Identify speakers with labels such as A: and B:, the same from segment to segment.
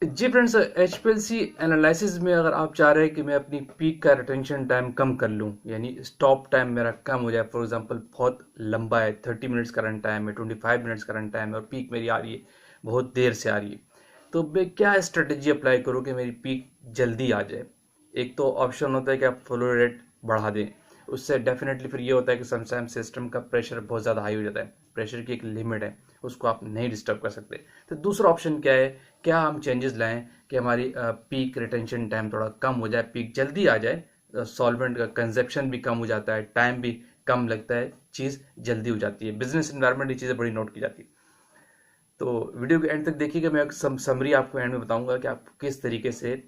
A: जी friends, HPLC analysis में अगर आप चाह रहे हैं कि मैं अपनी पीक का रिटेंशन टाइम कम कर लूं, यानी स्टॉप टाइम मेरा कम हो जाए, फॉर एग्जांपल बहुत लंबा है, 30 मिनट्स का रन टाइम है, 25 मिनट्स का रन टाइम है और पीक मेरी आ रही है बहुत देर से आ रही है, तो मैं क्या स्ट्रेटेजी अप्लाई करूं कि मेरी पीक जल्दी आ जाए। एक तो ऑप्शन होता है कि आप फ्लो रेट बढ़ा दें। उससे डेफिनेटली फिर ये होता है कि समटाइम सिस्टम का प्रेशर बहुत ज़्यादा हाई हो जाता है, प्रेशर की एक लिमिट है, उसको आप नहीं डिस्टर्ब कर सकते। तो दूसरा ऑप्शन क्या है, क्या हम चेंजेस लाएं कि हमारी पीक रिटेंशन टाइम थोड़ा कम हो जाए, पीक जल्दी आ जाए, सॉल्वेंट का कंजप्शन भी कम हो जाता है, टाइम भी कम लगता है, चीज़ जल्दी हो जाती है। बिजनेस इन्वायरमेंट ये चीज़ें बड़ी नोट की जाती है। तो वीडियो के एंड तक देखिएगा, मैं एक समरी आपको एंड में बताऊंगा कि आप किस तरीके से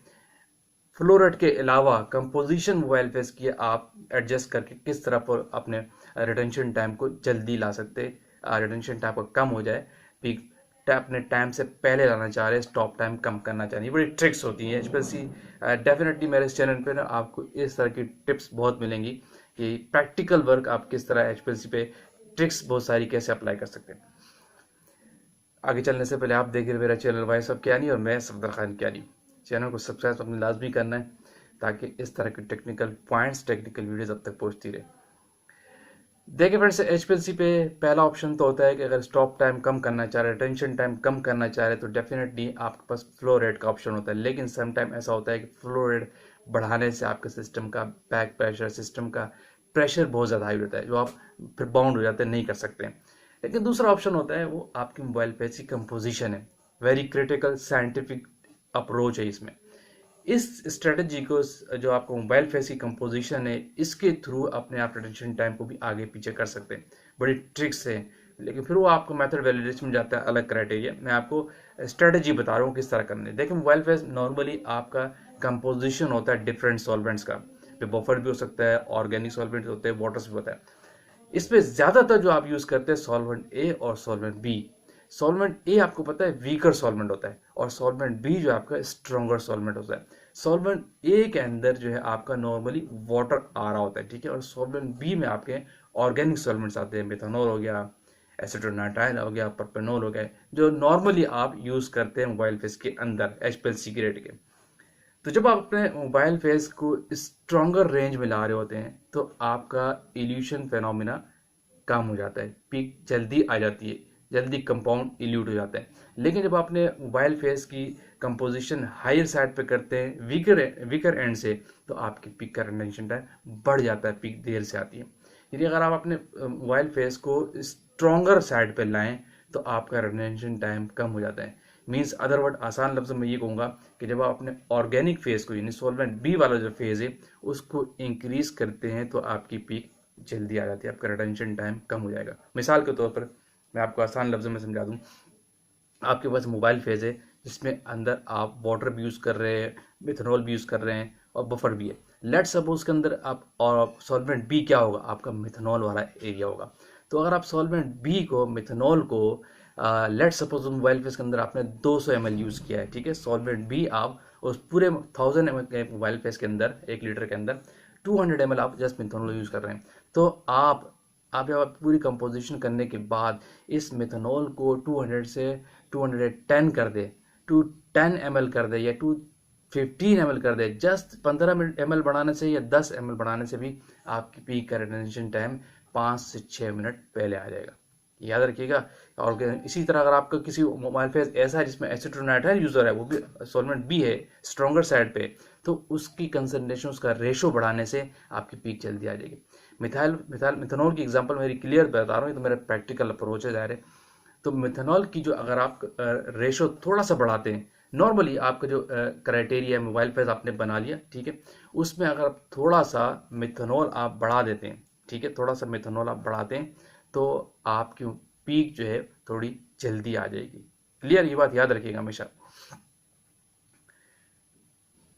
A: फ्लोरेट के अलावा कंपोजिशन मोबाइल फेस की आप एडजस्ट करके किस तरह पर अपने रिटेंशन टाइम को जल्दी ला सकते, रिटेंशन टाइम को कम हो जाए, पीक अपने टाइम से पहले लाना चाह रहे हैं, स्टॉप टाइम कम करना चाह रहे हैं। ये बड़ी ट्रिक्स होती हैं एचपीएलसी। डेफिनेटली मेरे इस चैनल पे ना आपको इस तरह की टिप्स बहुत मिलेंगी कि प्रैक्टिकल वर्क आप किस तरह एचपीएलसी पे ट्रिक्स बहुत सारी कैसे अप्लाई कर सकते हैं। आगे चलने से पहले आप देखिए मेरा चैनल वाई सब क्या नहीं और मैं सफदर खान क्या नहीं, चैनल को सब्सक्राइब अपने लाजमी करना है ताकि इस तरह के टेक्निकल पॉइंट्स, टेक्निकल वीडियोस अब तक पहुंचती रहे। देखिए फ्रेंड्स, एचपीएलसी पे पहला ऑप्शन तो होता है कि अगर स्टॉप टाइम कम करना चाह रहे हैं, टेंशन टाइम कम करना चाह रहे हैं, तो डेफिनेटली आपके पास फ्लो रेट का ऑप्शन होता है। लेकिन सम टाइम ऐसा होता है कि फ्लो रेट बढ़ाने से आपके सिस्टम का बैक प्रेशर, सिस्टम का प्रेशर बहुत ज़्यादा हाई होता है, जो आप फिर बाउंड हो जाते हैं, नहीं कर सकते हैं। लेकिन दूसरा ऑप्शन होता है वो आपकी मोबाइल पे की कंपोजिशन है, वेरी क्रिटिकल साइंटिफिक अप्रोच है इसमें। इस स्ट्रेटजी को, जो आपको मोबाइल फेस की कंपोजिशन है, इसके थ्रू अपने आप रिटेंशन टाइम को भी आगे पीछे कर सकते हैं। बड़ी ट्रिक्स है, लेकिन फिर वो आपको मेथड वैलिडेशन में जाता है, अलग क्राइटेरिया। मैं आपको स्ट्रेटजी बता रहा हूँ किस तरह करना है। देखिए मोबाइल फेस नॉर्मली आपका कंपोजिशन होता है डिफरेंट सॉल्वेंट्स का, बफर भी हो सकता है, ऑर्गेनिक सॉल्वेंट होते हैं, वाटर्स भी होता है। इसमें ज्यादातर जो आप यूज करते हैं सॉल्वेंट ए और सॉल्वेंट बी। सॉल्वेंट ए आपको पता है वीकर सॉल्वेंट होता है और सॉल्वेंट बी जो आपका स्ट्रॉन्गर सॉल्वेंट होता है। सॉल्वेंट ए के अंदर जो है आपका नॉर्मली वाटर आ रहा होता है, ठीक है, और सॉल्वेंट बी में आपके ऑर्गेनिक सॉल्वेंट्स आते हैं, मेथनॉल हो गया, एसिटोनाइट्राइल हो गया, प्रोपेनॉल हो गया, जो नॉर्मली आप यूज करते हैं मोबाइल फेस के अंदर एचपीएलसी ग्रेड के। तो जब आप अपने मोबाइल फेस को स्ट्रॉन्गर रेंज में ला रहे होते हैं तो आपका इल्यूशन फेनोमिना कम हो जाता है, पीक जल्दी आ जाती है, जल्दी कंपाउंड इल्यूट हो जाता है। लेकिन जब आपने मोबाइल फेस की कंपोजिशन हायर साइड पे करते हैं, वीकर वीकर एंड से, तो आपकी पीक का रिटेंशन टाइम बढ़ जाता है, पीक देर से आती है। यदि अगर आप अपने मोबाइल फेस को स्ट्रॉन्गर साइड पे लाएं तो आपका रिटेंशन टाइम कम हो जाता है। मीन्स अदर वर्ड, आसान लफ्ज़ में ये कहूँगा कि जब आप अपने ऑर्गेनिक फेज को, यानी सॉल्वेंट बी वाला जो फेज है, उसको इंक्रीज करते हैं तो आपकी पीक जल्दी आ जाती है, आपका रिटेंशन टाइम कम हो जाएगा। मिसाल के तौर पर मैं आपको आसान लफ्ज़ों में समझा दूँ। आपके पास मोबाइल फेज है जिसमें अंदर आप वाटर भी यूज़ कर रहे हैं, मिथनॉल भी यूज़ कर रहे हैं और बफर भी है। लेट सपोज के अंदर आप, और सॉल्वेंट बी क्या होगा, आपका मिथनॉल वाला एरिया होगा। तो अगर आप सॉल्वेंट बी को, मिथनॉल को, लेट सपोज मोबाइल फेस के अंदर आपने 200 ml यूज़ किया है, ठीक है, सॉल्वेंट बी आप उस पूरे 1000 ml के मोबाइल फेस के अंदर, 1 लीटर के अंदर 200 ml आप जस्ट मिथनॉल यूज़ कर रहे हैं। तो आप जब पूरी कंपोजिशन करने के बाद इस मिथनॉल को 200 से 210 कर दे, 210 ml कर दे या 215 ml कर दे, जस्ट 15 ml बढ़ाने से या 10 ml बढ़ाने से भी आपकी पीक का रिटेंशन टाइम 5 से 6 मिनट पहले आ जाएगा, याद रखिएगा। और इसी तरह अगर आपका किसी मोबाइल फेस ऐसा है जिसमें एसिटोनाइट्राइल यूजर है, वो भी सॉल्वेंट भी है स्ट्रॉन्गर साइड पे, तो उसकी कंसंट्रेशन, उसका रेशो बढ़ाने से आपकी पीक जल्दी आ जाएगी। मिथानॉल की एग्जांपल मेरी क्लियर बता रहा हूँ, ये तो मेरा प्रैक्टिकल अप्रोच है ज़ाहिर है। तो मिथेनॉल की जो, अगर आप रेशो थोड़ा सा बढ़ाते हैं, नॉर्मली आपका जो क्राइटेरिया मोबाइल फेस आपने बना लिया, ठीक है, उसमें अगर आप थोड़ा सा मिथेनॉल आप बढ़ा देते हैं, ठीक है, थोड़ा सा मिथेनॉल आप बढ़ाते हैं, तो आपकी पीक जो है थोड़ी जल्दी आ जाएगी। क्लियर, ये बात याद रखिएगा हमेशा।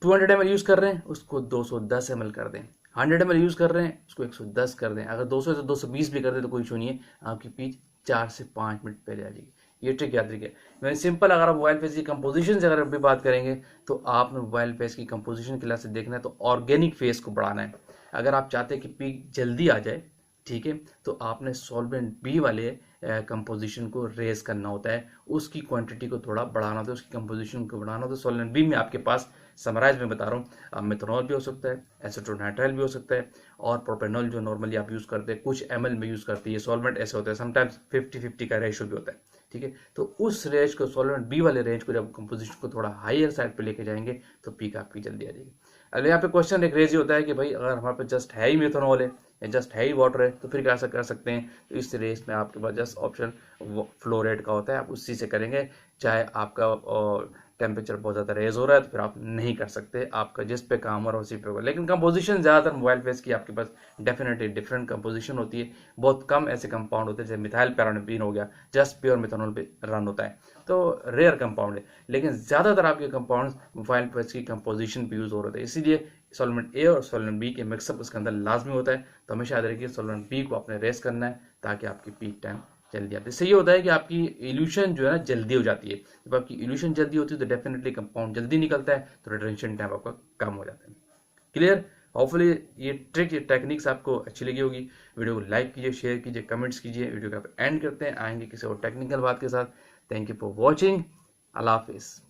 A: 200 ml यूज़ कर रहे हैं उसको 210 ml कर दें, 100 ml यूज़ कर रहे हैं उसको 110 कर दें, अगर 200 से 220 भी कर दें तो कोई इशू नहीं है, आपकी पीच 4 से 5 मिनट पहले आ जाएगी। ये ट्रिक याद रखिए। मैं सिंपल, अगर आप मोबाइल फेस की कंपोजिशन से अगर भी बात करेंगे तो आपने मोबाइल फेस की कंपोजिशन क्लास से देखना है तो ऑर्गेनिक फेस को बढ़ाना है। अगर आप चाहते हैं कि पीक जल्दी आ जाए, ठीक है, तो आपने सॉल्वेंट बी वाले कंपोजिशन को रेज करना होता है, उसकी क्वांटिटी को थोड़ा बढ़ाना होता है, उसकी कंपोजिशन को बढ़ाना होता है। सॉल्वेंट बी में आपके पास समराइज में बता रहा हूँ, मेथनॉल भी हो सकता है, एसीटोनाइट्राइल भी हो सकता है, और प्रोपेनॉल जो नॉर्मली आप यूज़ करते हैं कुछ ml में यूज़ करते हैं। ये सॉल्वेंट ऐसे होता है, समटाइम्स 50-50 का रेशो भी होता है, ठीक है। तो उस रेंज को, सॉल्वेंट बी वाले रेंज को जब कंपोजिशन को थोड़ा हायर साइड पे लेके जाएंगे तो पीक आपकी जल्दी आ जाएगी। अब यहाँ पे क्वेश्चन एक रेज होता है कि भाई अगर हमारे पास जस्ट है ही मेथनॉल है या जस्ट है ही वाटर है तो फिर क्या कर सकते हैं। तो इस रेस में आपके पास जस्ट ऑप्शन फ्लोरेट का होता है, आप उसी से करेंगे। चाहे आपका टेम्परेचर बहुत ज़्यादा रेज हो रहा है तो फिर आप नहीं कर सकते, आपका जिस पे काम हो रहा है उसी पे होगा। लेकिन कंपोजिशन ज़्यादातर मोबाइल फेस की आपके पास डेफिनेटली डिफरेंट कंपोजिशन होती है। बहुत कम ऐसे कंपाउंड होते हैं, जैसे मिथाइल पैराबेन हो गया, जस्ट प्योर मिथनॉल पे रन होता है, तो रेयर कंपाउंड है। लेकिन ज़्यादातर आपके कंपाउंड मोबाइल फेस की कंपोजिशन पे यूज़ हो रहे थे, इसीलिए सॉल्वेंट ए और सॉल्वेंट बी के मिक्सअप उसके अंदर लाजमी होता है। तो हमेशा याद रखिए सॉल्वेंट बी को आपने रेस करना है ताकि आपकी पीक टाइम जल्दी आती है। इससे ये होता है कि आपकी इल्यूशन जो है ना जल्दी हो जाती है। जब आपकी इल्यूशन जल्दी होती है तो डेफिनेटली कंपाउंड जल्दी निकलता है, तो रिटेंशन टाइम आपका कम हो जाता है। क्लियर? होपफुली ये ट्रिक, ये टेक्निक्स आपको अच्छी लगी होगी। वीडियो को लाइक कीजिए, शेयर कीजिए, कमेंट्स कीजिए। वीडियो का एंड करते हैं, आएंगे किसी और टेक्निकल बात के साथ। Thank you for watching. अल्लाह हाफिज़।